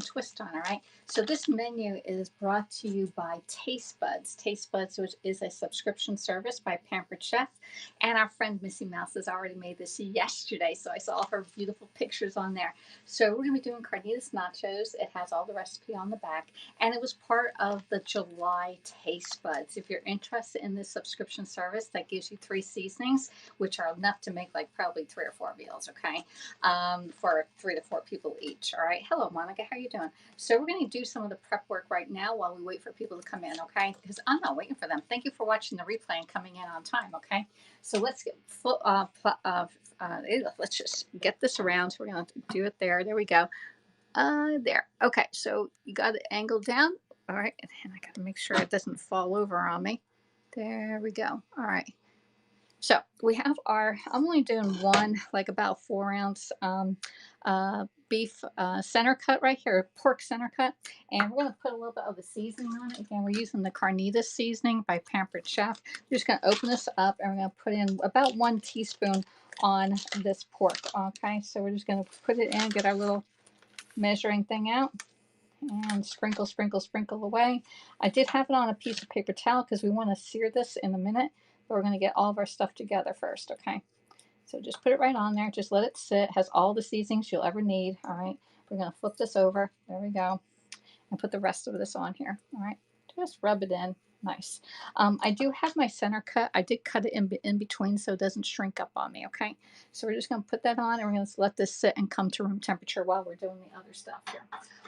twist on, all right? So this menu is brought to you by Tastebuds. Tastebuds, which is a subscription service by Pampered Chef. And our friend Missy Mouse has already made this yesterday, so I saw her beautiful pictures on there. So we're going to be doing Carnitas nachos. It has all the recipe on the back, and it was part of the July Tastebuds. If you're interested in this subscription service, that gives you 3 seasonings, which are enough to make like probably 3 or 4 meals, okay? For 3 to 4 people each. All right. Hello, Monica. How are you doing? So we're going to do some of the prep work right now while we wait for people to come in, okay? Because I'm not waiting for them. Thank you for watching the replay and coming in on time, okay? So let's get let's just get this around. So we're going to do it there. There we go. There. Okay. So you got it angled down. All right. And I got to make sure it doesn't fall over on me. There we go. All right. So we have our, I'm only doing one, like about 4-ounce beef center cut right here, pork center cut. And we're going to put a little bit of the seasoning on it. Again, we're using the Carnitas seasoning by Pampered Chef. We're just going to open this up and we're going to put in about 1 teaspoon on this pork. Okay, so we're just going to put it in, get our little measuring thing out. And sprinkle, sprinkle, sprinkle away. I did have it on a piece of paper towel because we want to sear this in a minute. But we're going to get all of our stuff together first, okay? So just put it right on there. Just let it sit. It has all the seasonings you'll ever need, all right? We're going to flip this over. There we go. And put the rest of this on here, all right? Just rub it in. Nice. I do have my center cut. I did cut it in between so it doesn't shrink up on me, okay? So we're just going to put that on and we're going to let this sit and come to room temperature while we're doing the other stuff here.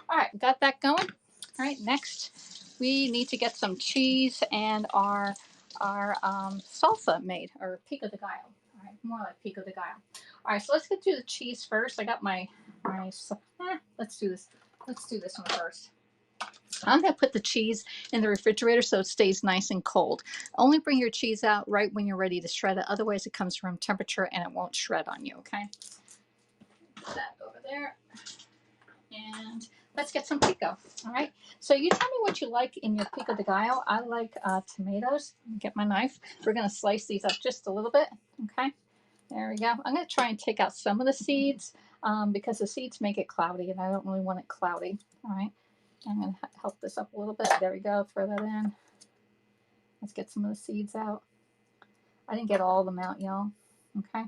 All right, got that going. All right, next we need to get some cheese and our salsa made, or pico de gallo. All right, more like pico de gallo. All right, so let's get to the cheese first. I got let's do this. Let's do this one first. I'm going to put the cheese in the refrigerator so it stays nice and cold. Only bring your cheese out right when you're ready to shred it. Otherwise, it comes to room temperature and it won't shred on you, okay? Put that over there. And let's get some pico. All right. So you tell me what you like in your pico de gallo. I like tomatoes. Get my knife. We're going to slice these up just a little bit. Okay. There we go. I'm going to try and take out some of the seeds because the seeds make it cloudy and I don't really want it cloudy. All right. I'm going to help this up a little bit. There we go. Throw that in. Let's get some of the seeds out. I didn't get all of them out, y'all. Okay.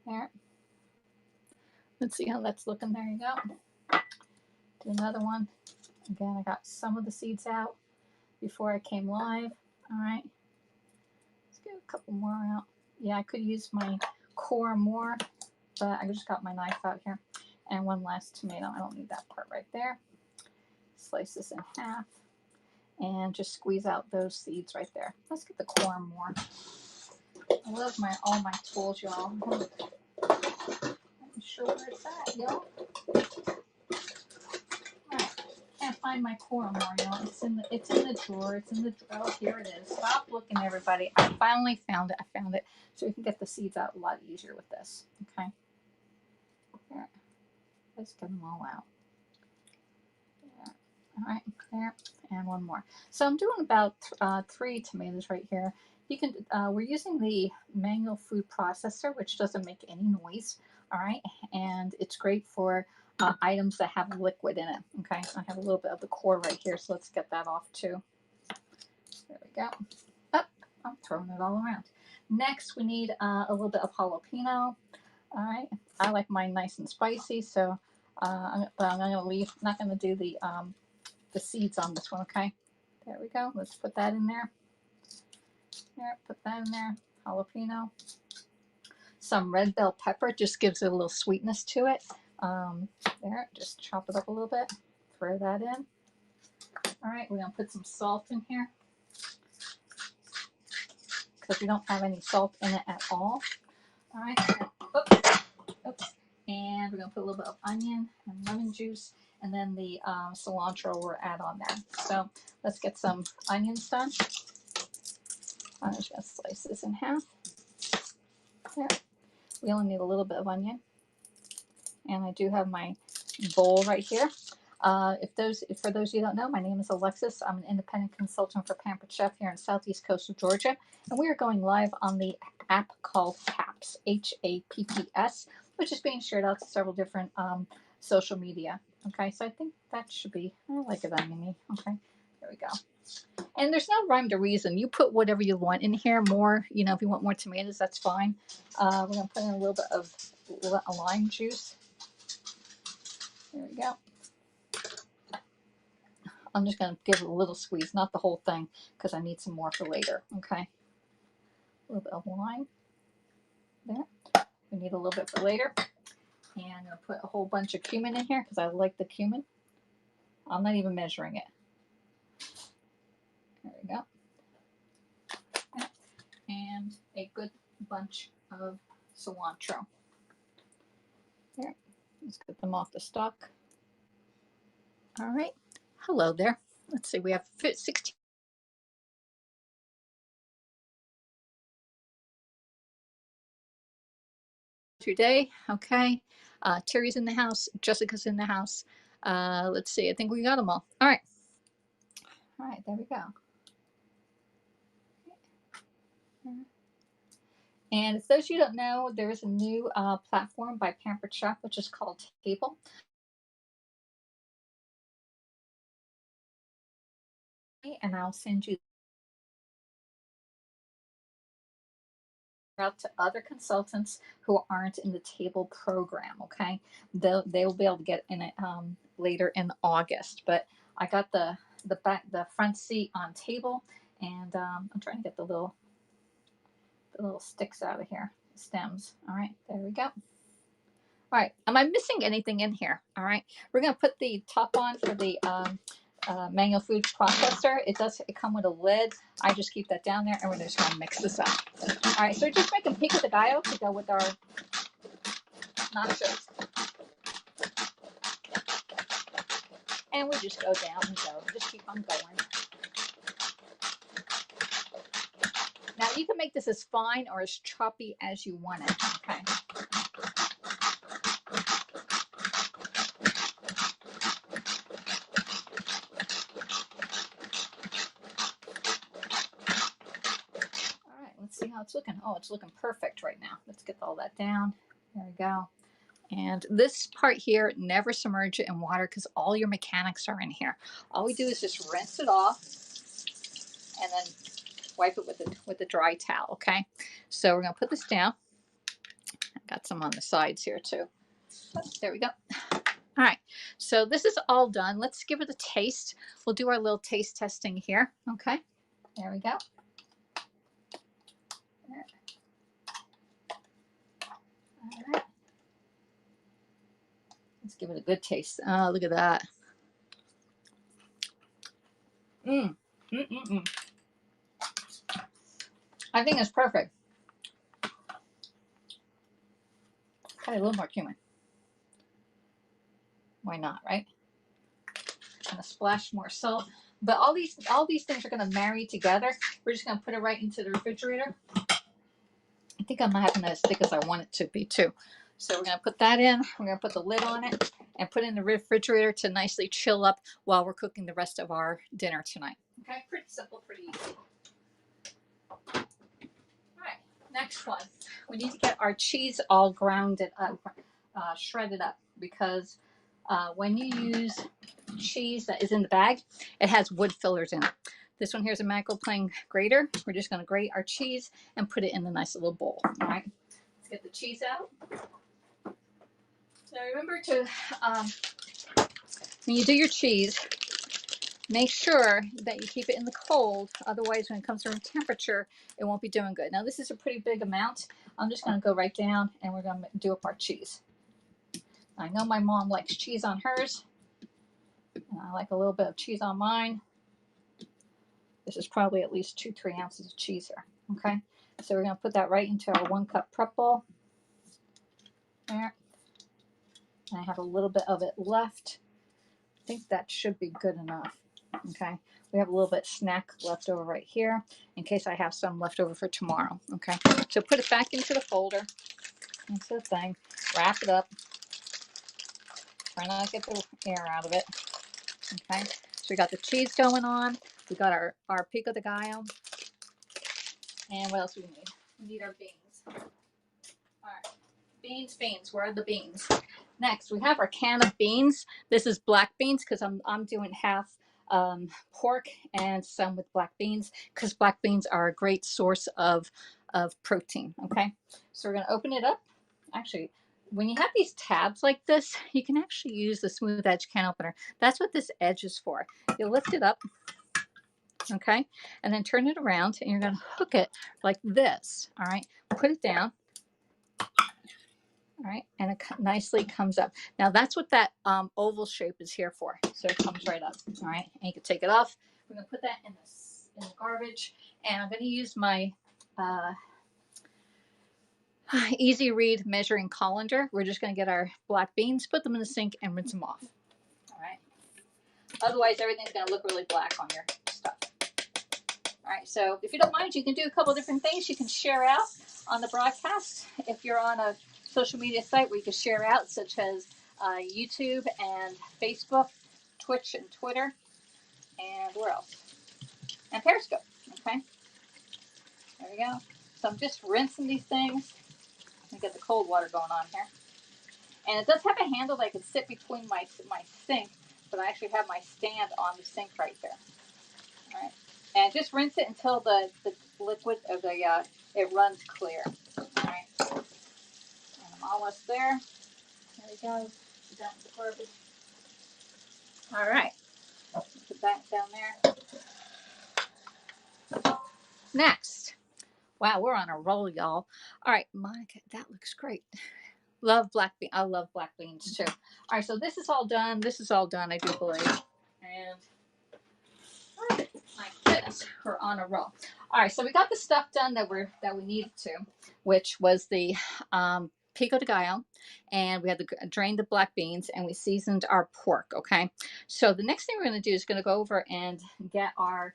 There. Let's see how that's looking. There you go. Do another one. Again, I got some of the seeds out before I came live. All right. Let's get a couple more out. Yeah, I could use my core more, but I just got my knife out here. And one last tomato. I don't need that part right there. Slice this in half and just squeeze out those seeds right there. Let's get the core more. I love all my tools, y'all. I'm sure where it's at, y'all. Can't find my core more, y'all. It's in the drawer. It's in the drawer. Oh, here it is. Stop looking, everybody. I finally found it. I found it. So we can get the seeds out a lot easier with this. Okay. There. Let's get them all out. There. All right. There. And one more. So I'm doing about 3 tomatoes right here. You can. We're using the manual food processor, which doesn't make any noise. All right. And it's great for items that have liquid in it. Okay, I have a little bit of the core right here, so let's get that off too. There we go. Oh, I'm throwing it all around. Next, we need a little bit of jalapeno. All right, I like mine nice and spicy, so but I'm going to leave. Not going to do the seeds on this one. Okay, there we go. Let's put that in there. There, put that in there. Jalapeno. Some red bell pepper just gives it a little sweetness to it. There, just chop it up a little bit, throw that in. All right, we're gonna put some salt in here because we don't have any salt in it at all. All right, oops. And we're gonna put a little bit of onion and lemon juice, and then the cilantro we'll add on there. So let's get some onions done. I'm just gonna slice this in half. There, we only need a little bit of onion, and I do have my bowl right here. For those of you who don't know, my name is Alexis. I'm an independent consultant for Pampered Chef here in southeast coastal Georgia, and we are going live on the app called HAPS, H-A-P-P-S, which is being shared out to several different social media. Okay, so I think that should be, I like it oniony. Okay, there we go. And there's no rhyme to reason. You put whatever you want in here. More, you know, if you want more tomatoes, that's fine. We're going to put in a little bit of lime juice. There we go. I'm just going to give it a little squeeze, not the whole thing, because I need some more for later. Okay. A little bit of lime there. We need a little bit for later. And I'm going to put a whole bunch of cumin in here because I like the cumin. I'm not even measuring it. There we go. And a good bunch of cilantro. There. Let's get them off the stalk. All right. Hello there. Let's see. We have 16 today. Okay. Terry's in the house. Jessica's in the house. Let's see. I think we got them all. All right. All right. There we go. And for those of you who don't know, there is a new platform by Pampered Chef, which is called Table. And I'll send you out to other consultants who aren't in the Table program. Okay, they will be able to get in it later in August. But I got the front seat on Table, and I'm trying to get the little sticks out of here, stems. All right, there we go. All right, am I missing anything in here? All right, we're gonna put the top on for the mango food processor. It come with a lid. I just keep that down there, and we're just gonna mix this up. All right, so just make a pico de gallo to go with our nachos, and we just go down and go. Just keep on going. Now you can make this as fine or as choppy as you want it. Okay. See how it's looking. Oh, it's looking perfect right now. Let's get all that down. There we go. And this part here, never submerge it in water because all your mechanics are in here. All we do is just rinse it off and then wipe it with the dry towel. Okay. So we're gonna put this down. I've got some on the sides here too. There we go. All right. So this is all done. Let's give it a taste. We'll do our little taste testing here. Okay. There we go. All right. Let's give it a good taste. Oh, look at that. I think it's perfect. Probably a little more cumin. Why not, right? And a splash more salt. But all these things are going to marry together. We're just going to put it right into the refrigerator. I think I'm not having that as thick as I want it to be too. So we're going to put that in. We're going to put the lid on it and put it in the refrigerator to nicely chill up while we're cooking the rest of our dinner tonight. Okay, pretty simple, pretty easy. All right, next one. We need to get our cheese all grounded up, shredded up, because when you use cheese that is in the bag, it has wood fillers in it. This one here is a macro-plane grater. We're just going to grate our cheese and put it in the nice little bowl. All right, let's get the cheese out. So remember to, when you do your cheese, make sure that you keep it in the cold. Otherwise, when it comes to room temperature, it won't be doing good. Now, this is a pretty big amount. I'm just going to go right down and we're going to do up our cheese. I know my mom likes cheese on hers. And I like a little bit of cheese on mine. This is probably at least 2-3 ounces of cheese here. Okay, so we're going to put that right into our 1 cup prep bowl. There. And I have a little bit of it left. I think that should be good enough. Okay, we have a little bit snack left over right here in case I have some left over for tomorrow. Okay, so put it back into the folder, into the thing, wrap it up. Try not to get the air out of it. Okay, so we got the cheese going on. We got our pico de gallo. And what else do we need? We need our beans. All right, beans. Where are the beans? Next, we have our can of beans. This is black beans because I'm doing half pork and some with black beans because black beans are a great source of protein. Okay, so we're going to open it up. Actually, when you have these tabs like this, you can actually use the smooth edge can opener. That's what this edge is for. You lift it up, okay, and then turn it around, and you're going to hook it like this. All right, put it down. All right, and it nicely comes up. Now that's what that oval shape is here for. So it comes right up. All right, and you can take it off. We're gonna put that in the garbage, and I'm gonna use my Easy Read measuring colander. We're just gonna get our black beans, put them in the sink, and rinse them off. All right. Otherwise, everything's gonna look really black on your stuff. All right. So if you don't mind, you can do a couple different things. You can share out on the broadcast if you're on a social media site where you can share out, such as YouTube and Facebook, Twitch and Twitter, and where else? And Periscope. Okay, there we go. So I'm just rinsing these things. Let me get the cold water going on here. And it does have a handle that I can sit between my sink, but I actually have my stand on the sink right there. All right, and just rinse it until the liquid of the it runs clear. All right. I'm almost there. There we go. Down to the garbage. All right. Put that down there. Next. Wow, we're on a roll, y'all. All right, Monica, that looks great. Love black beans. I love black beans too. All right, so this is all done. This is all done, I do believe. And oh, my goodness, we're on a roll. All right, so we got the stuff done that we needed to, which was the pico de gallo, and we had to drain the black beans, and we seasoned our pork. Okay, so the next thing we're going to do is going to go over and get our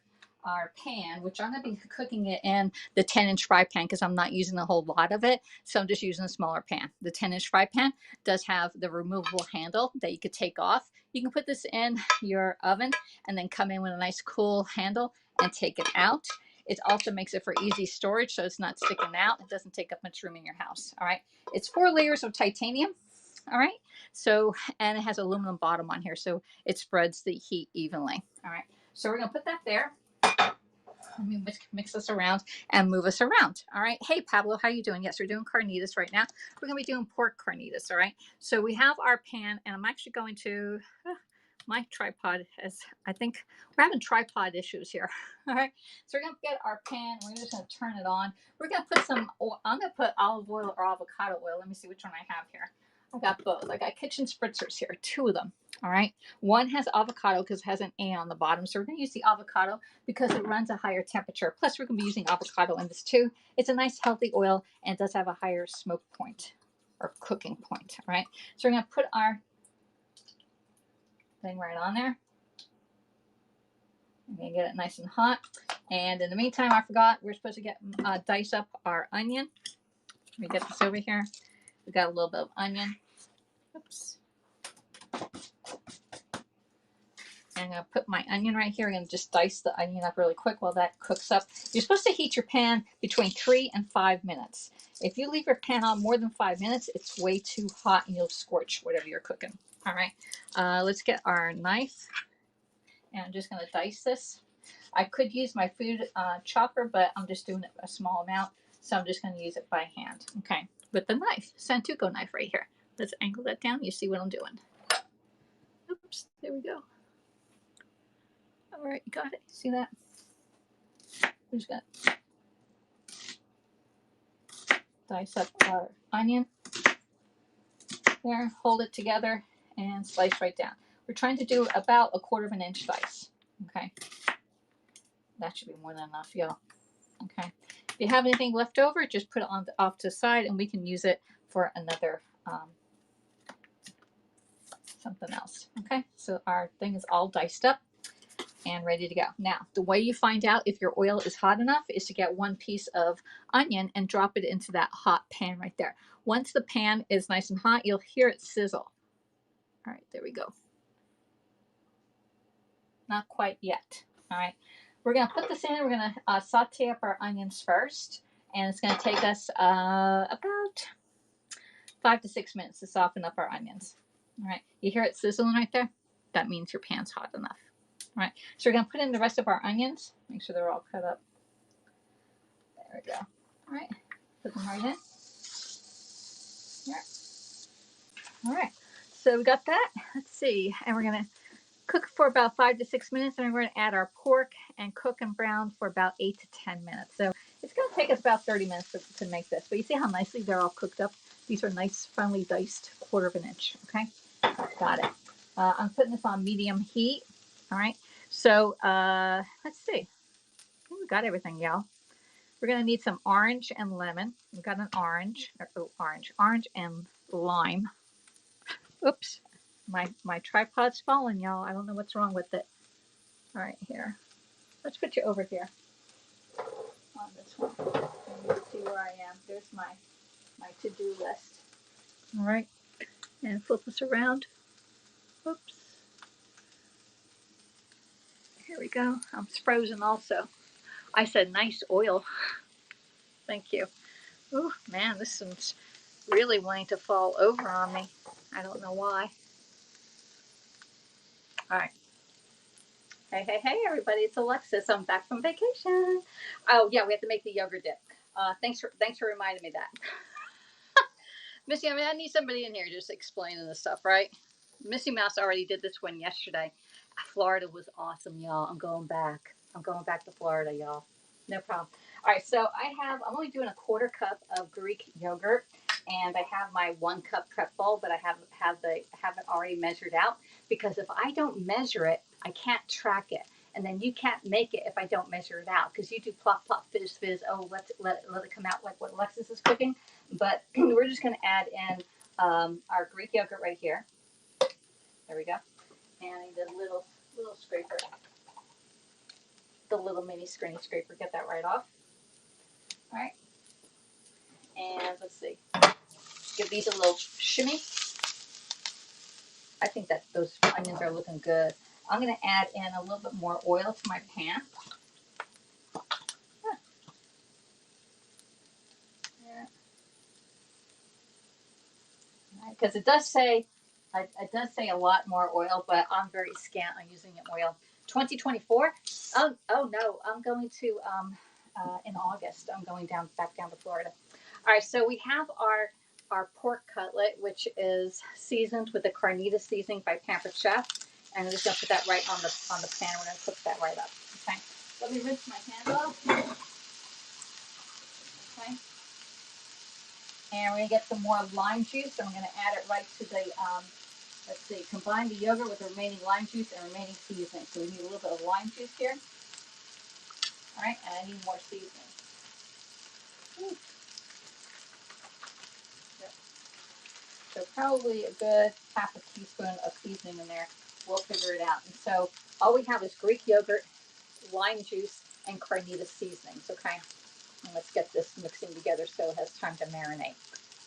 pan, which I'm going to be cooking it in the 10-inch fry pan because I'm not using a whole lot of it, so I'm just using a smaller pan. The 10-inch fry pan does have the removable handle that you could take off. You can put this in your oven and then come in with a nice cool handle and take it out. It also makes it for easy storage, so it's not sticking out. It doesn't take up much room in your house. All right, it's 4 layers of titanium. All right, so, and it has aluminum bottom on here, so it spreads the heat evenly. All right, so we're gonna put that there. Let me mix this around and move us around. All right. Hey, Pablo, how you doing? Yes, we're doing carnitas right now. We're going to be doing pork carnitas. All right. So we have our pan, and I'm actually going to, my tripod has, I think we're having tripod issues here. All right. So we're going to get our pan. We're just going to turn it on. We're going to put some, I'm going to put olive oil or avocado oil. Let me see which one I have here. I've got both. I got kitchen spritzers here, 2 of them. All right. One has avocado because it has an A on the bottom. So we're going to use the avocado because it runs a higher temperature. Plus, we're going to be using avocado in this too. It's a nice healthy oil and it does have a higher smoke point or cooking point. All right. So we're going to put our thing right on there. I'm going to get it nice and hot. And in the meantime, I forgot, we're supposed to get dice up our onion. Let me get this over here. We got a little bit of onion. Oops. I'm going to put my onion right here. I'm going to just dice the onion up really quick while that cooks up. You're supposed to heat your pan between 3 and 5 minutes. If you leave your pan on more than 5 minutes, it's way too hot and you'll scorch whatever you're cooking. All right, let's get our knife. And I'm just going to dice this. I could use my food chopper, but I'm just doing it a small amount. So I'm just going to use it by hand. Okay, with the knife, Santuco knife right here. Let's angle that down. You see what I'm doing. Oops, there we go. All right, you got it. See that? We're just going to dice up our onion. There, hold it together and slice right down. We're trying to do about a 1/4 inch dice. Okay. That should be more than enough, y'all. Okay. If you have anything left over, just put it on off to the side and we can use it for another something else. Okay. So our thing is all diced up and ready to go. Now, the way you find out if your oil is hot enough is to get 1 piece of onion and drop it into that hot pan right there. Once the pan is nice and hot, you'll hear it sizzle. All right, there we go. Not quite yet. All right, we're going to put this in. We're going to saute up our onions first, and it's going to take us about 5 to 6 minutes to soften up our onions. All right, you hear it sizzling right there? That means your pan's hot enough. All right, so we're gonna put in the rest of our onions. Make sure they're all cut up. There we go. All right, put them right in. Yeah. All right, so we got that. Let's see, and we're gonna cook for about 5 to 6 minutes, and we're going to add our pork and cook and brown for about 8 to 10 minutes. So it's going to take us about 30 minutes to make this. But you see how nicely they're all cooked up? These are nice, finely diced 1/4 of an inch. Okay, got it. I'm putting this on medium heat. All right. So let's see. I think we got everything, y'all. We're going to need some orange and lemon. We've got an orange, orange and lime. Oops, my tripod's falling, y'all. I don't know what's wrong with it. All right, here. Let's put you over here on this one. And you see where I am. There's my to-do list. All right, and flip this around. Oops. Here we go. It's frozen also. I said nice oil. Thank you. Oh man, this one's really wanting to fall over on me. I don't know why. All right. Hey, everybody! It's Alexis. I'm back from vacation. Oh yeah, we have to make the yogurt dip. Thanks for reminding me that. Missy, I need somebody in here just explaining this stuff, right? Missy Mouse already did this one yesterday. Florida was awesome, y'all. I'm going back. I'm going back to Florida, y'all. No problem. All right, so I'm only doing a 1/4 cup of Greek yogurt, and I have my 1 cup prep bowl, but I haven't already measured out, because if I don't measure it, I can't track it. And then you can't make it if I don't measure it out, because you do plop, plop, fizz, fizz. Oh, let it come out like what Alexis is cooking. But we're just going to add in our Greek yogurt right here. There we go. And I need a little scraper, the little mini scraper. Get that right off. All right. And let's see. Give these a little shimmy. I think that those onions are looking good. I'm going to add in a little bit more oil to my pan. Because it does say a lot more oil, but I'm very scant on using oil. 2024. Oh no, I'm going to in August. I'm going back down to Florida. All right, so we have our pork cutlet, which is seasoned with the Carnitas seasoning by Pampered Chef, and I'm just gonna put that right on the pan. We're gonna cook that right up. Okay. Let me rinse my hands off. Okay. And we're gonna get some more lime juice, and we're gonna add it right to the let's see, combine the yogurt with the remaining lime juice and remaining seasoning. So we need a little bit of lime juice here. All right, and I need more seasoning. Yep. So probably a good 1/2 teaspoon of seasoning in there. We'll figure it out. And so all we have is Greek yogurt, lime juice, and Carnitas seasonings, okay? And let's get this mixing together so it has time to marinate.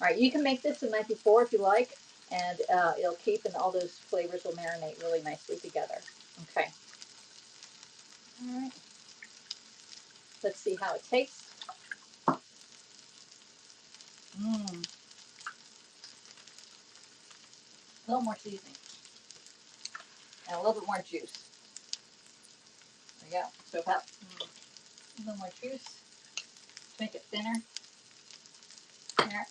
All right, you can make this the night before if you like, and it'll keep, and all those flavors will marinate really nicely together. Okay. All right. Let's see how it tastes. A little more seasoning. And a little bit more juice. There we go. So about a little more juice. Make it thinner. There.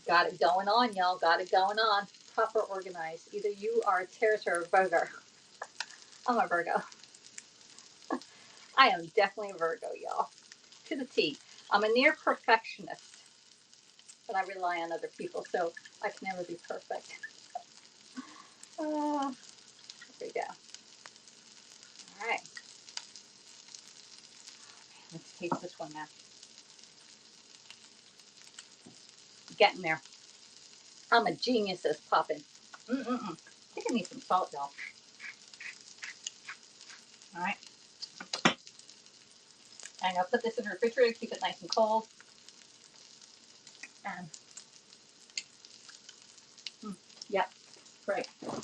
Got it going on, y'all. Got it going on. Proper organized. Either you are a Taurus or a Virgo. I'm a Virgo. I am definitely a Virgo, y'all. To the T. I'm a near perfectionist, but I rely on other people, so I can never be perfect. There we go. All right. Let's taste this one now. Getting there. I'm a genius at popping. I think I need some salt, y'all. All right. I'm going to put this in the refrigerator, keep it nice and cold. And, yep, great. All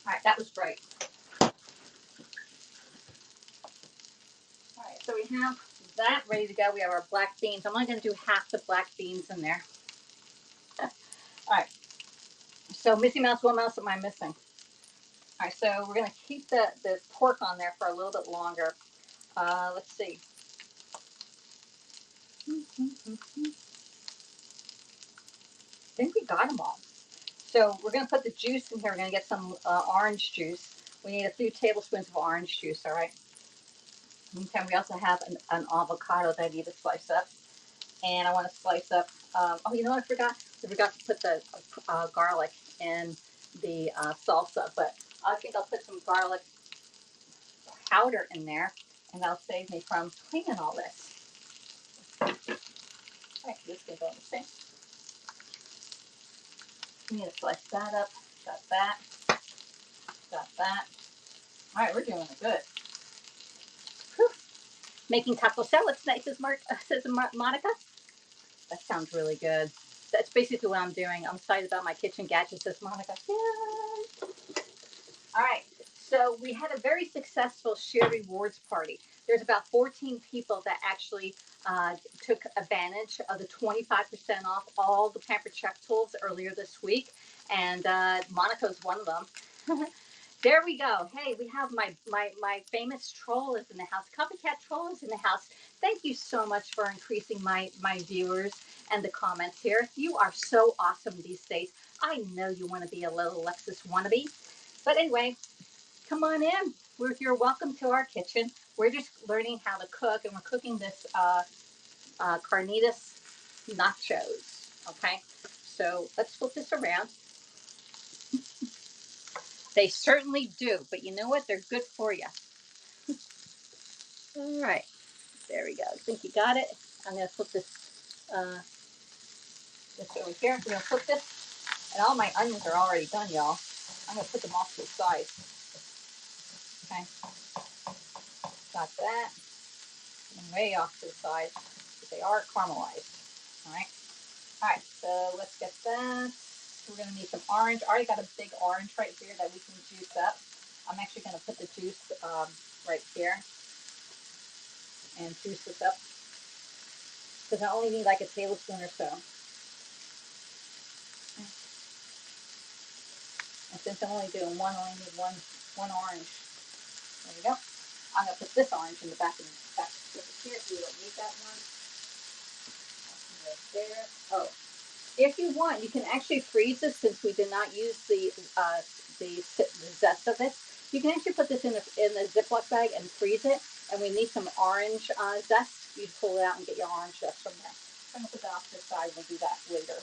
right, that was great. All right, so we have that ready to go. We have our black beans. I'm only going to do half the black beans in there. All right. So Missy Mouse, what else am I missing? All right, so we're going to keep the pork on there for a little bit longer. Let's see. I think we got them all. So we're going to put the juice in here. We're going to get some orange juice. We need a few tablespoons of orange juice, all right? Okay, we also have an avocado that I need to slice up. And I want to slice up, oh, you know what I forgot? I forgot to put the garlic in the salsa, but I think I'll put some garlic powder in there, and that'll save me from cleaning all this. All right, this can go in the sink. You need to slice that up. Got that. Got that. All right, we're doing it good. Whew. Making taco salads nice, says Monica. That sounds really good. That's basically what I'm doing. I'm excited about my kitchen gadgets, says Monica. Yay! All right, so we had a very successful share rewards party. There's about 14 people that actually took advantage of the 25% off all the Pampered Chef tools earlier this week, and Monica's one of them. There we go. Hey, we have my famous troll is in the house. Copycat troll is in the house. Thank you so much for increasing my viewers and the comments here. You are so awesome these days. I know you want to be a little Alexis wannabe. But anyway, come on in. You're welcome to our kitchen. We're just learning how to cook, and we're cooking this Carnitas nachos. Okay, so let's flip this around. They certainly do, but you know what? They're good for you. All right, there we go. I think you got it. I'm gonna flip this this over here. I'm gonna flip this, and all my onions are already done, y'all. I'm gonna put them off to the side. Okay, got that. And way off to the side, but they are caramelized. All right. All right. So let's get that. We're gonna need some orange. I already got a big orange right here that we can juice up. I'm actually gonna put the juice right here and juice this up because I only need like a tablespoon or so. And since I'm only doing one, I only need one orange. There we go. I'm gonna put this orange in the back of the back here. We don't need that one. Right there. Oh, if you want, you can actually freeze this since we did not use the zest of it. You can actually put this in the Ziploc bag and freeze it. And we need some orange zest. You pull it out and get your orange zest from there. I'm gonna put that off to the side. We'll do that later.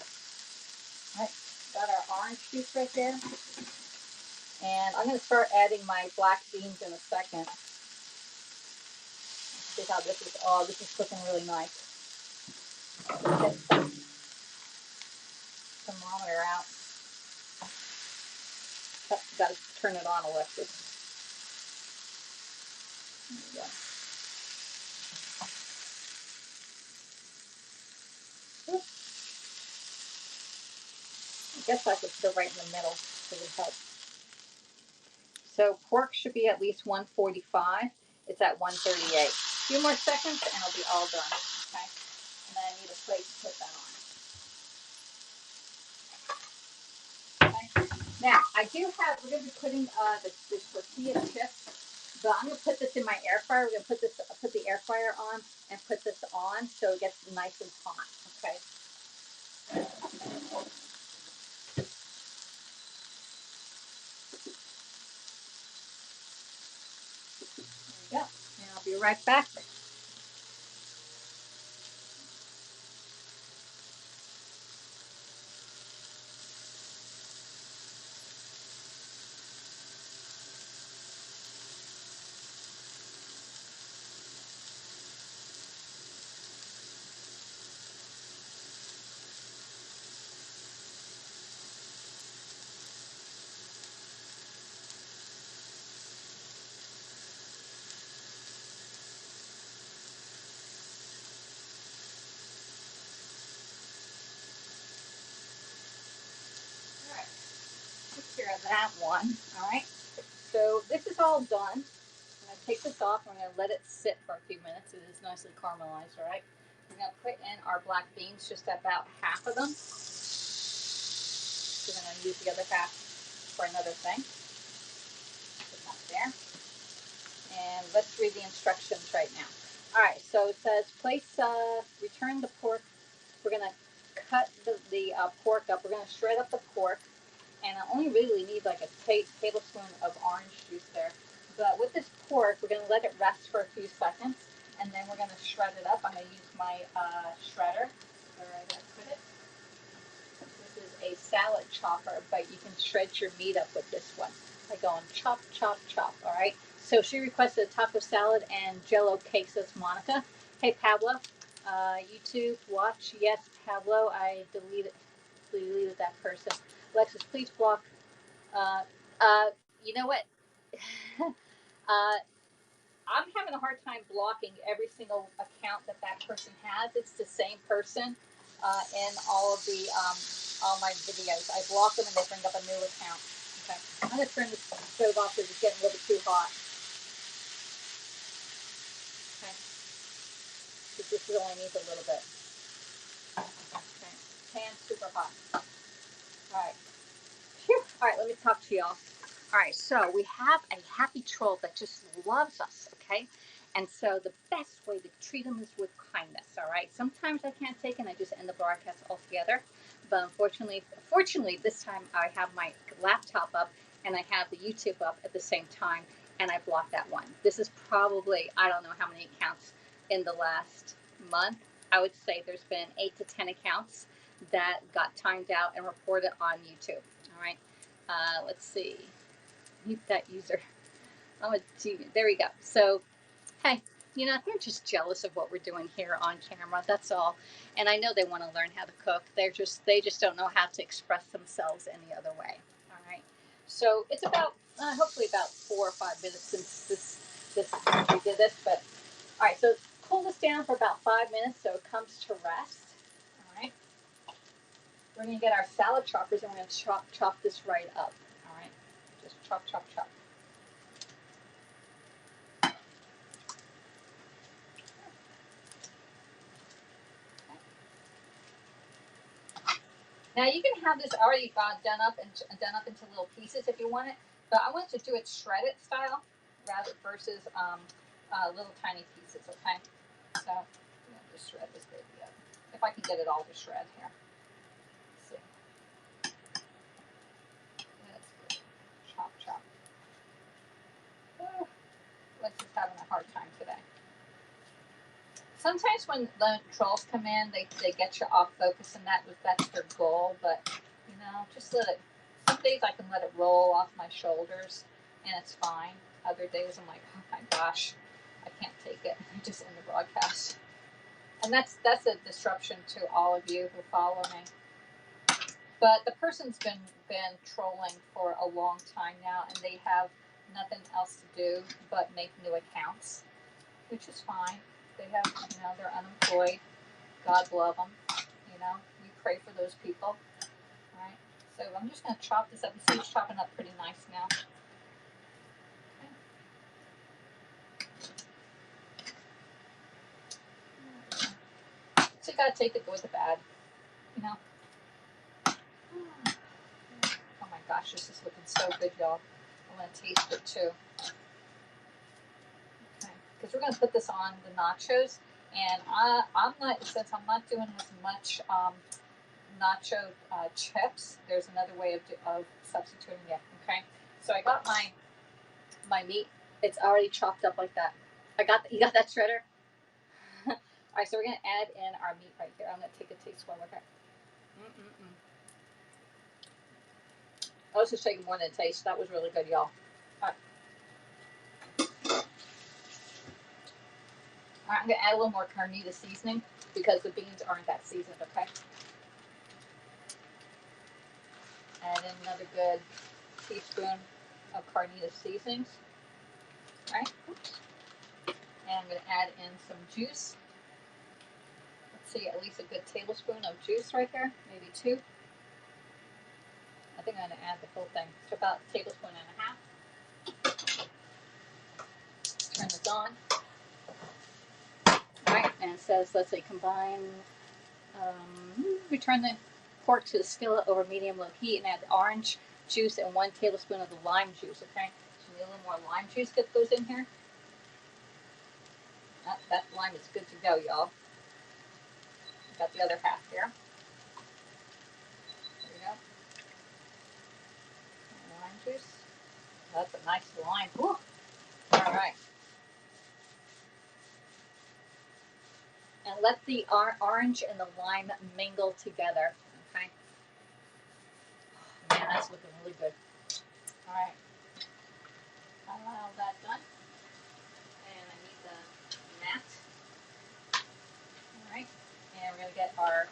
All right, got our orange juice right there. And I'm going to start adding my black beans in a second. See how this is, oh, this is cooking really nice. Get the thermometer out. Got to turn it on, Alexis. There we go. I guess I could put it right in the middle. It would help. So pork should be at least 145. It's at 138. A few more seconds and it'll be all done. Okay. And then I need a plate to put that on. Okay. Now I do have. We're going to be putting the tortilla chips, but I'm going to put this in my air fryer. We're going to put the air fryer on and put this on so it gets nice and hot. Okay. There we go. And I'll be right back. All right. Take care of that one. All right. So this is all done. I'm going to take this off. We're going to let it sit for a few minutes. It is nicely caramelized, all right? We're going to put in our black beans, just about half of them. We're going to use the other half for another thing. Put that there. And let's read the instructions right now. All right, so it says return the pork. We're going to cut the pork up. We're going to shred up the pork. And I only really need like a tablespoon of orange juice there. But with this pork, we're going to let it rest for a few seconds. And then we're going to shred it up. I'm going to use my shredder. Where did I put it? This is a salad chopper, but you can shred your meat up with this one. By going chop, chop, chop, all right? So she requested a taco salad and Jello cake, says Monica. Hey, Pablo, YouTube, watch. Yes, Pablo, I deleted that person. Alexis, please block. You know what? I'm having a hard time blocking every single account that person has. It's the same person in all my videos. I block them and they bring up a new account. Okay, I'm going to turn the stove off because it's getting a little bit too hot. Okay, because this only needs a little bit. Okay, pan's super hot. All right. Phew. All right, let me talk to y'all. All right, so we have a happy troll that just loves us, okay? And so the best way to treat him is with kindness, all right? Sometimes I can't take it and I just end the broadcast altogether. But fortunately, this time I have my laptop up and I have the YouTube up at the same time, and I blocked that one. This is probably, I don't know how many accounts in the last month. I would say there's been 8 to 10 accounts that got timed out and reported on YouTube, all right? Let's see. Mute that user. There we go. So, hey, you know, they're just jealous of what we're doing here on camera. That's all. And I know they want to learn how to cook. They just don't know how to express themselves any other way. All right. So it's about hopefully about 4 or 5 minutes since we did this. But all right. So cool this down for about 5 minutes so it comes to rest. All right. We're going to get our salad choppers and we're going to chop this right up. All right. Just chop, chop, chop. Now you can have this already done up into little pieces if you want it, but I want to do it shredded style rather versus little tiny pieces. Okay, so I'm gonna just shred this baby up. If I can get it all to shred here. Let's see. That's good. Chop, chop. Oh, Lex is having a hard time today. Sometimes when the trolls come in, they get you off focus, and that's their goal. But you know, just let it. Some days I can let it roll off my shoulders, and it's fine. Other days I'm like, oh my gosh, I can't take it. I just end the broadcast, and that's a disruption to all of you who follow me. But the person's been trolling for a long time now, and they have nothing else to do but make new accounts, which is fine. They have, you know, they're unemployed. God love them. You know, we pray for those people. All right. So I'm just going to chop this up. You see it's chopping up pretty nice now. Okay. So you got to take the good with the bad. You know. Oh my gosh, this is looking so good, y'all. I'm going to taste it too. Okay. Because we're going to put this on the nachos. And since I'm not doing as much nacho chips, there's another way of substituting it. Okay, so I got my meat. It's already chopped up like that. You got that shredder? All right, so we're gonna add in our meat right here. I'm gonna take a teaspoon with it. I was just taking more than a taste. That was really good, y'all. All right, I'm gonna add a little more Carnitas seasoning because the beans aren't that seasoned. Okay. Add in another good teaspoon of Carnitas seasonings. All right. And I'm going to add in some juice. Let's see, at least a good tablespoon of juice right here, maybe 2. I think I'm going to add the full thing. It's about a tablespoon and a half. on. All right, and it says, let's say, combine, return the pork to the skillet over medium-low heat and add the orange juice and 1 tablespoon of the lime juice, okay? So we need a little more lime juice that goes in here. That lime is good to go, y'all. Got the other half here. There we go. And lime juice. That's a nice lime. Woo. All right. And let the orange and the lime mingle together. Okay. Man, that's looking really good. All right. All that done. And I need the mat. All right. And we're going to get our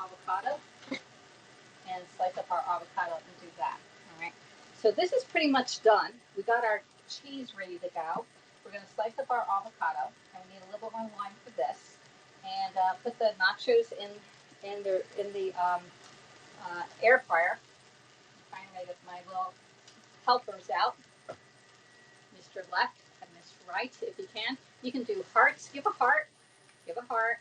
avocado and slice up our avocado and do that. All right. So this is pretty much done. We got our cheese ready to go. We're going to slice up our avocado, and we need a little bit more lime for this. And put the nachos in the air fryer. I'm trying to get my little helpers out. Mr. Left and Mr. Right, if you can. You can do hearts. Give a heart. Give a heart.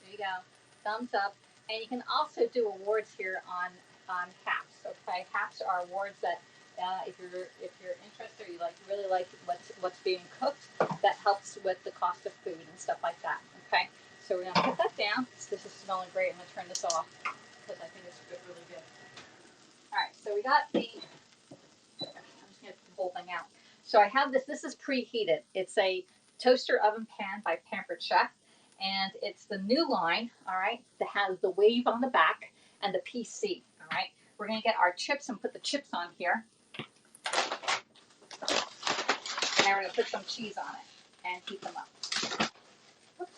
There you go. Thumbs up. And you can also do awards here on HAPs. Okay, HAPs are awards that if you're interested or you really like what's being cooked, that helps with the cost of food and stuff like that. Okay, so we're gonna put that down. This is smelling great. I'm gonna turn this off because I think it's really good. All right, so we got the. I'm just gonna get the whole thing out. So I have this. This is preheated. It's a toaster oven pan by Pampered Chef. And it's the new line, all right, that has the wave on the back and the PC, all right. We're going to get our chips and put the chips on here. And then we're going to put some cheese on it and heat them up. Oops.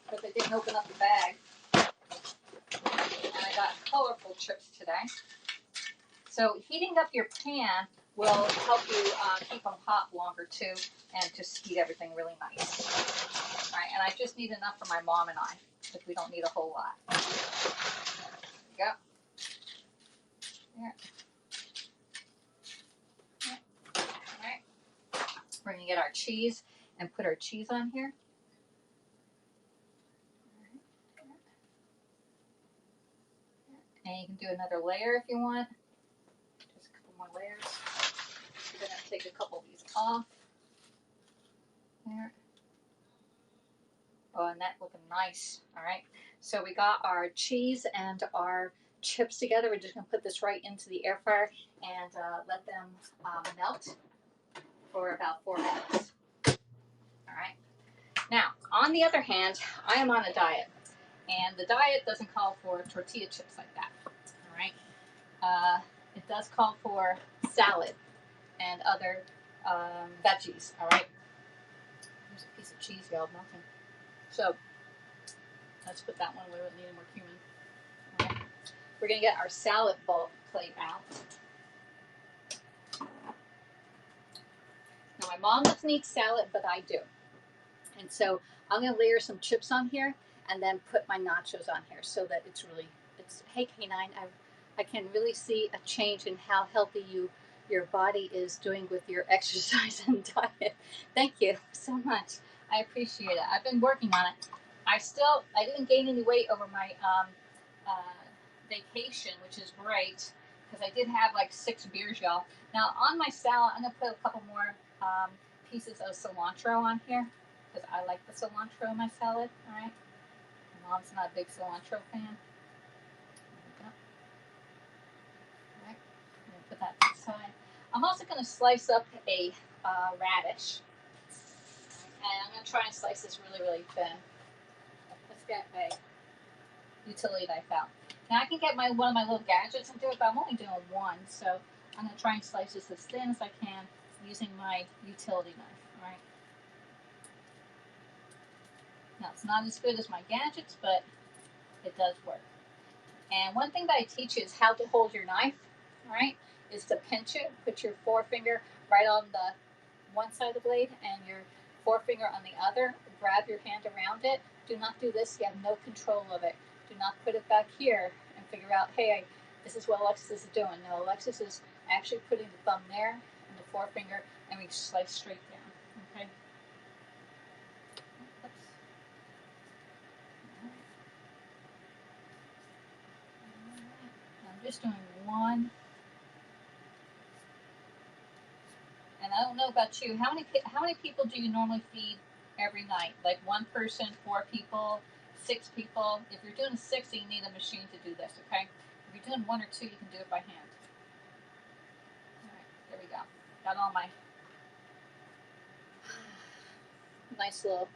Because I didn't open up the bag. And I got colorful chips today. So heating up your pan will help you keep them hot longer too, and just heat everything really nice. All right, and I just need enough for my mom and I, because we don't need a whole lot. There you go. There. Yeah. All right. We're gonna get our cheese and put our cheese on here. And you can do another layer if you want. Just a couple more layers. We're gonna take a couple of these off. There. Oh, and that's looking nice. All right. So we got our cheese and our chips together. We're just gonna put this right into the air fryer and let them melt for about 4 minutes. All right. Now, on the other hand, I am on a diet, and the diet doesn't call for tortilla chips like that. All right. It does call for salad and other veggies. All right. Here's a piece of cheese, y'all, melting. So let's put that one where we need more cumin. Right. We're going to get our salad bowl plate out. Now, my mom doesn't eat salad, but I do. And so I'm going to layer some chips on here and then put my nachos on here so that it's hey, Canine, I can really see a change in how healthy your body is doing with your exercise and diet. Thank you so much. I appreciate it. I've been working on it. I didn't gain any weight over my vacation, which is great, because I did have like 6 beers, y'all. Now on my salad, I'm gonna put a couple more pieces of cilantro on here, because I like the cilantro in my salad. All right. My mom's not a big cilantro fan. There we go. All right. I'm gonna put that to the side. I'm also gonna slice up a radish, and I'm gonna try and slice this really, really thin. Let's get a utility knife out. Now I can get one of my little gadgets and do it, but I'm only doing one, so I'm going to try and slice this as thin as I can using my utility knife. All right. Now it's not as good as my gadgets, but it does work. And one thing that I teach you is how to hold your knife. All right, is to pinch it. Put your forefinger right on the one side of the blade and your forefinger on the other. Grab your hand around it. Do not do this. You have no control of it. Do not put it back here and figure out, hey, I This is what Alexis is doing. Now Alexis is actually putting the thumb there and the forefinger, and we slice straight down. Okay. Oops. I'm just doing one. And I don't know about you. How many people do you normally feed every night? Like one person, 4 people, 6 people. If you're doing 6, you need a machine to do this. Okay. If you're doing 1 or 2, you can do it by hand. All right. There we go. Got all my nice little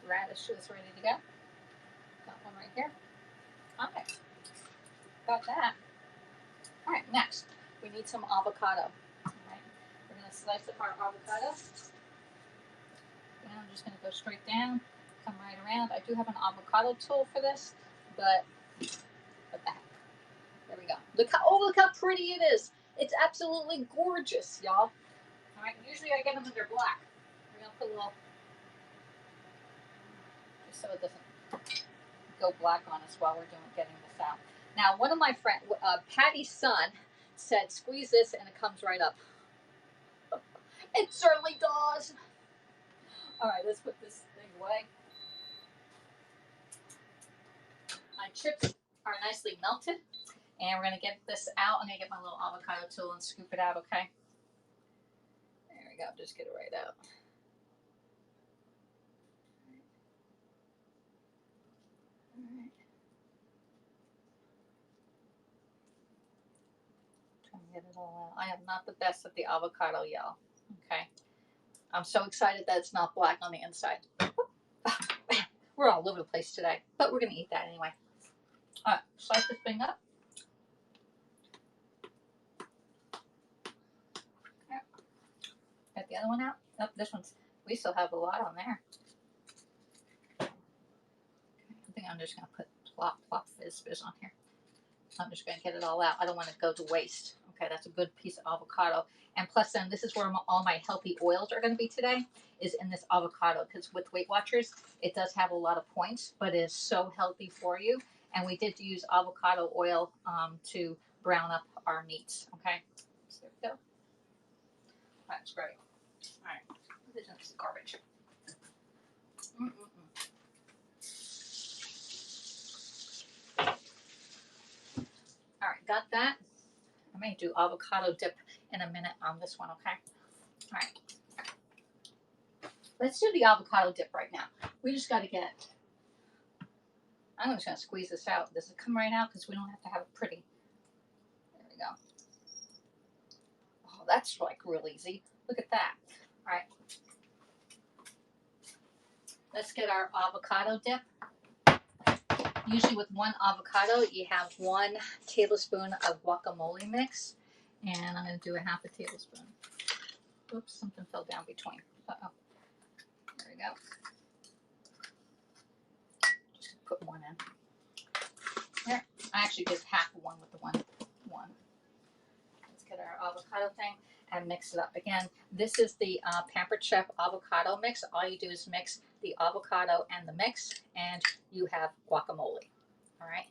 radishes ready to go. Got one right here. Okay. Got that. All right. Next, we need some avocado. All right. We're gonna slice up our avocado. And I'm just gonna go straight down. Come right around. I do have an avocado tool for this, but what the heck? There we go. Look how pretty it is. It's absolutely gorgeous, y'all. All right. Usually I get them when they're black. We're gonna put a little, just so it doesn't go black on us while we're getting this out. Now, one of my friends, Patty's son, said, "Squeeze this and it comes right up." It certainly does. All right, let's put this thing away. My chips are nicely melted, and we're gonna get this out. I'm gonna get my little avocado tool and scoop it out. Okay. There we go. Just get it right out. All right. Trying to get it all out. I am not the best at the avocado, y'all. Okay. I'm so excited that it's not black on the inside. We're all over the place today, but we're gonna eat that anyway. All right, slice this thing up. Okay. Got the other one out. Oh, this one's. We still have a lot on there. Okay. I think I'm just gonna put plop fizz on here. I'm just gonna get it all out. I don't want it to go to waste. Okay, that's a good piece of avocado. And plus, then this is where all my healthy oils are going to be today, is in this avocado. Because with Weight Watchers, it does have a lot of points, but it is so healthy for you. And we did use avocado oil to brown up our meats. Okay, so there we go. That's great. All right, this is garbage. All right, got that. I may do avocado dip in a minute on this one. Okay. All right. Let's do the avocado dip right now. We just got to get. I'm just going to squeeze this out. Does it come right out? Because we don't have to have it pretty. There we go. Oh, that's like real easy. Look at that. All right. Let's get our avocado dip. Usually with one avocado, you have 1 tablespoon of guacamole mix. And I'm going to do a half a tablespoon. Oops, something fell down between. Uh-oh. There we go. Just put 1 in. There. I actually did half of 1 with the one. Let's get our avocado thing and mix it up. Again, this is the Pampered Chef avocado mix. All you do is mix the avocado and the mix, and you have guacamole. All right.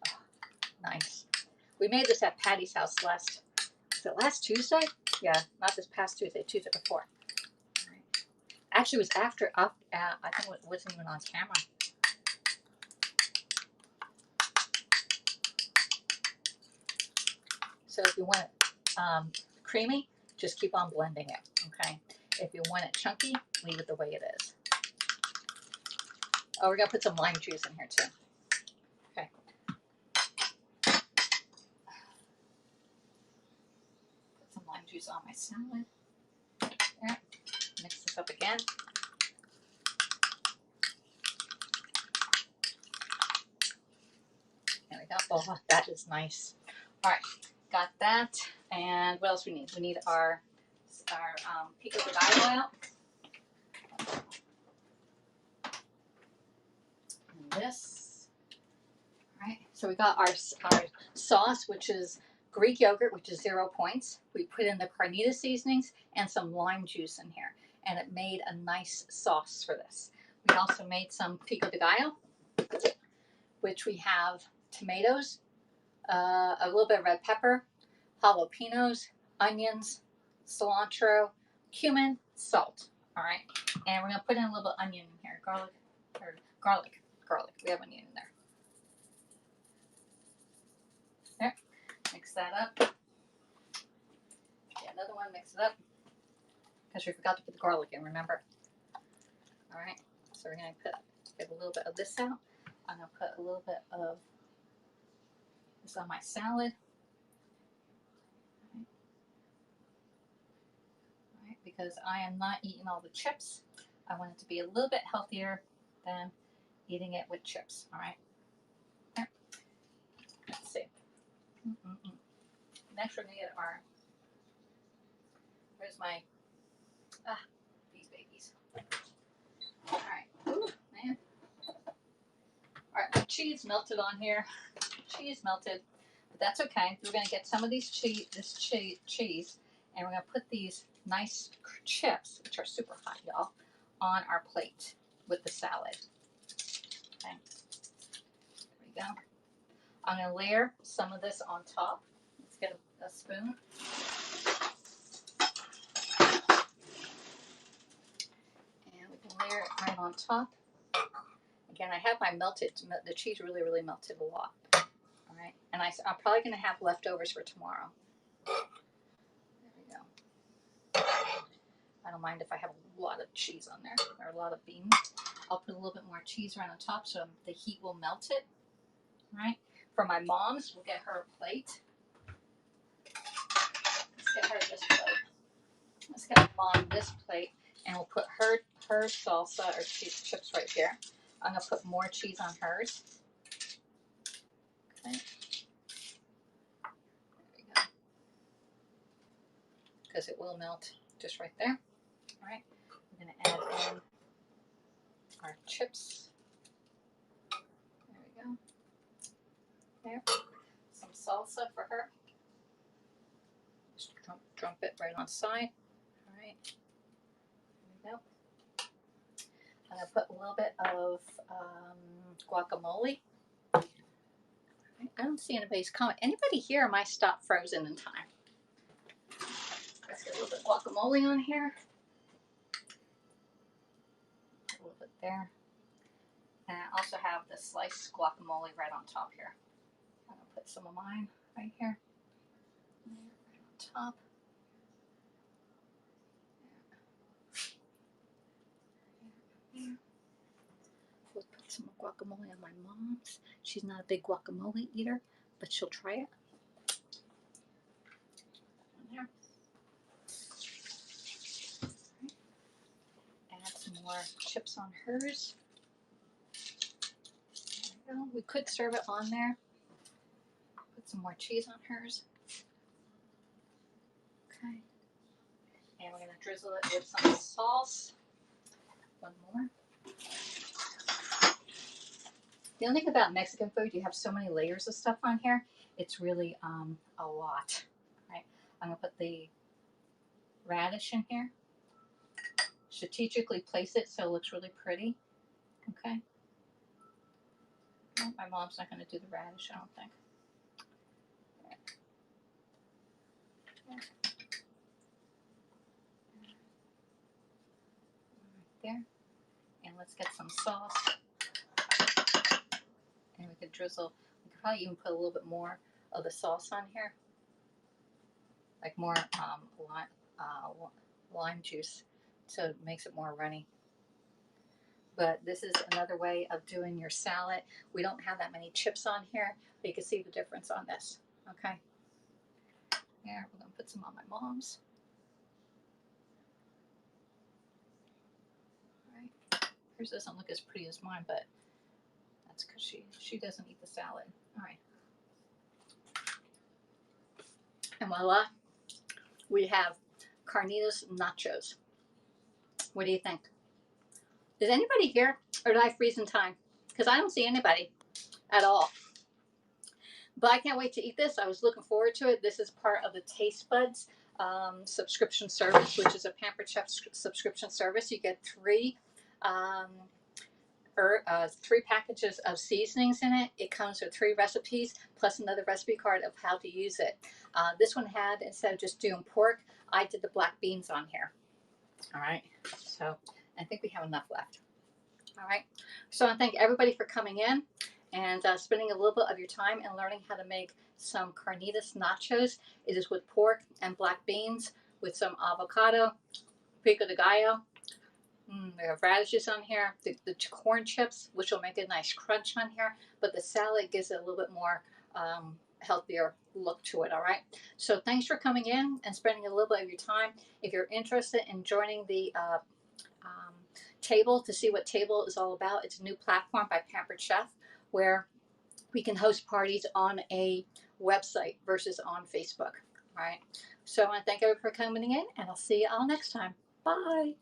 Oh, nice. We made this at Patty's house last Tuesday? Yeah, not this past Tuesday, Tuesday before. Right. Actually, it was after I think it wasn't even on camera. So if you want it creamy, just keep on blending it, okay? If you want it chunky, leave it the way it is. Oh, we're gonna put some lime juice in here too. Okay. Put some lime juice on my salad. There. Mix this up again. There we go. Oh, that is nice. All right, got that. And what else we need? We need our pico de gallo out. And this. All right, so we got our sauce, which is Greek yogurt, which is 0 points. We put in the Carnitas seasonings and some lime juice in here, and it made a nice sauce for this. We also made some pico de gallo, which we have tomatoes, a little bit of red pepper, jalapenos, onions, cilantro, cumin, salt. All right, and we're gonna put in a little bit of onion in here, garlic. We have onion in there. There, mix that up. Get another one, mix it up, because we forgot to put the garlic in. Remember? All right, so we're gonna get a little bit of this out. I'm gonna put a little bit of this on my salad. All right, because I am not eating all the chips. I want it to be a little bit healthier than eating it with chips. All right. There. Let's see. Next, we're gonna get our. Where's my? These babies. All right. Ooh, man. All right, the cheese melted on here. Cheese melted, but that's okay. We're gonna get some of these cheese, and we're gonna put these nice chips, which are super hot, y'all, on our plate with the salad. Okay. There we go. I'm gonna layer some of this on top. Let's get a spoon. And we can layer it right on top. Again, I have the cheese really melted a lot. All right, and I'm probably gonna have leftovers for tomorrow. There we go. I don't mind if I have a lot of cheese on there, or a lot of beans. I'll put a little bit more cheese right on top so the heat will melt it. All right, for my mom's, we'll get her a plate. Let's get her this plate. Let's get my mom this plate, and we'll put her salsa or cheese chips right here. I'm gonna put more cheese on hers. Okay. There we go. Because it will melt just right there. All right. I'm gonna add in our chips. There we go. There. Some salsa for her. Just dump it right on the side. All right. There we go. I'm gonna put a little bit of guacamole. I don't see anybody's comment. Anybody here? Am I stopped frozen in time? Let's get a little bit of guacamole on here. A little bit there. And I also have the sliced guacamole right on top here. I'm gonna put some of mine right here. Right on top. We'll put some guacamole on my mom's. She's not a big guacamole eater, but she'll try it. There. Add some more chips on hers. There we go. We could serve it on there. Put some more cheese on hers. Okay. And we're going to drizzle it with some sauce. One more. The only thing about Mexican food, you have so many layers of stuff on here. It's really a lot. Right? I'm going to put the radish in here. Strategically place it so it looks really pretty. Okay. Well, my mom's not going to do the radish, I don't think. There. And let's get some sauce. And we could drizzle. We could probably even put a little bit more of the sauce on here, like more lime juice, so it makes it more runny. But this is another way of doing your salad. We don't have that many chips on here, but you can see the difference on this. Okay. Here, we're gonna put some on my mom's. All right. Hers doesn't look as pretty as mine, but that's because she doesn't eat the salad. All right. And voila, we have Carnitas nachos. What do you think? Is anybody here, or did I freeze in time? Because I don't see anybody at all. But I can't wait to eat this. I was looking forward to it. This is part of the Tastebuds subscription service, which is a Pampered Chef subscription service. You get um, 3 packages of seasonings in it. It comes with 3 recipes plus another recipe card of how to use it. This one had, instead of just doing pork, I did the black beans on here. All right, so I think we have enough left. All right, so I thank everybody for coming in and spending a little bit of your time and learning how to make some carnitas nachos. It is with pork and black beans with some avocado, pico de gallo. We have radishes on here, the corn chips, which will make a nice crunch on here, but the salad gives it a little bit more healthier look to it. All right, so thanks for coming in and spending a little bit of your time. If you're interested in joining the Table to see what Table is all about, it's a new platform by Pampered Chef where we can host parties on a website versus on Facebook. All right, so I want to thank everyone for coming in, and I'll see you all next time. Bye.